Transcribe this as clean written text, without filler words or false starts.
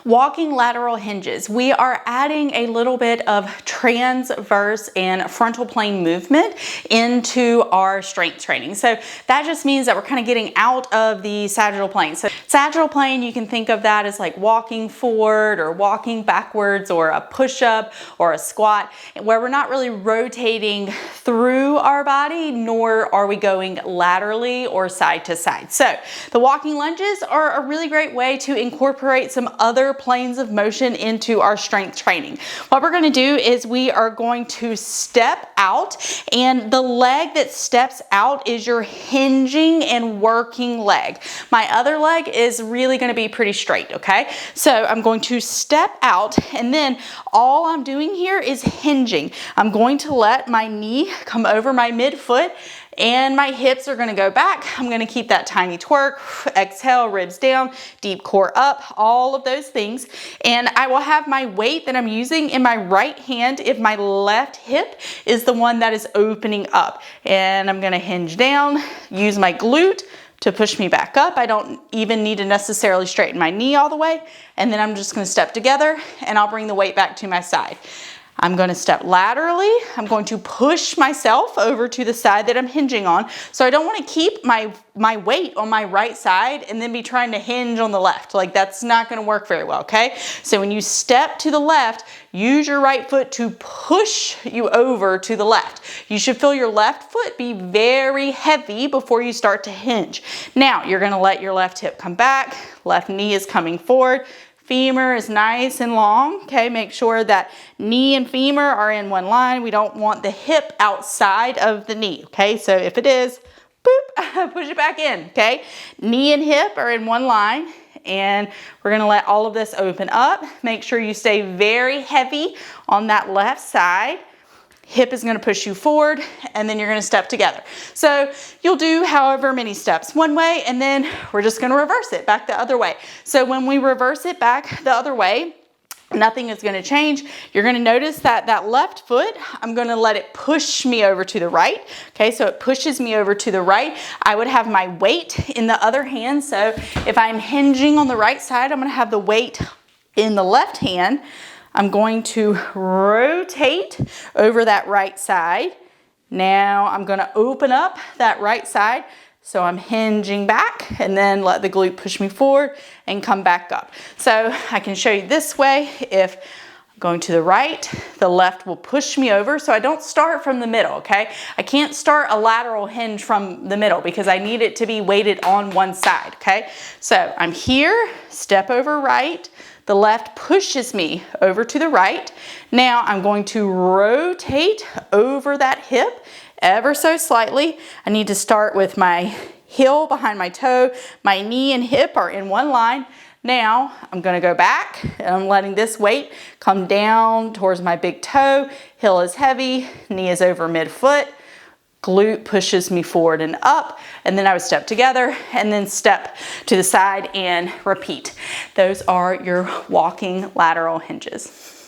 Walking lateral hinges. We are adding a little bit of transverse and frontal plane movement into our strength training. So that just means that we're kind of getting out of the sagittal plane. So sagittal plane, you can think of that as like walking forward or walking backwards or a push-up or a squat, where we're not really rotating through our body, nor are we going laterally or side to side. So the walking lunges are a really great way to incorporate some other planes of motion into our strength training. What we're going to do is we are going to step out, and the leg that steps out is your hinging and working leg. My other leg is really going to be pretty straight, okay? So I'm going to step out, and then all I'm doing here is hinging. I'm going to let my knee come over my midfoot, and my hips are gonna go back. I'm gonna keep that tiny twerk, exhale, ribs down, deep core up, all of those things. And I will have my weight that I'm using in my right hand if my left hip is the one that is opening up. And I'm gonna hinge down, use my glute to push me back up. I don't even need to necessarily straighten my knee all the way. And then I'm just gonna step together, and I'll bring the weight back to my side. I'm going to step laterally. I'm going to push myself over to the side that I'm hinging on. So I don't want to keep my weight on my right side and then be trying to hinge on the left. Like, that's not going to work very well, okay? So when you step to the left, use your right foot to push you over to the left. You should feel your left foot be very heavy before you start to hinge. Now, you're going to let your left hip come back. Left knee is coming forward. Femur is nice and long, okay? Make sure that knee and femur are in one line. We don't want the hip outside of the knee, okay? So if it is, boop, push it back in, okay? Knee and hip are in one line, and we're gonna let all of this open up. Make sure you stay very heavy on that left side. Hip is gonna push you forward, and then you're gonna step together. So you'll do however many steps one way, and then we're just gonna reverse it back the other way. So when we reverse it back the other way, nothing is gonna change. You're gonna notice that that left foot, I'm gonna let it push me over to the right. Okay, so it pushes me over to the right. I would have my weight in the other hand. So if I'm hinging on the right side, I'm gonna have the weight in the left hand. I'm going to rotate over that right side. Now I'm going to open up that right side. So I'm hinging back, and then let the glute push me forward and come back up. So I can show you this way. If I'm going to the right, the left will push me over. So I don't start from the middle, okay? I can't start a lateral hinge from the middle because I need it to be weighted on one side, okay? So I'm here, step over right. The left pushes me over to the right. Now I'm going to rotate over that hip ever so slightly. I need to start with my heel behind my toe. My knee and hip are in one line. Now I'm going to go back, and I'm letting this weight come down towards my big toe. Heel is heavy, knee is over midfoot. Glute pushes me forward and up, and then I would step together and then step to the side and repeat. Those are your walking lateral hinges.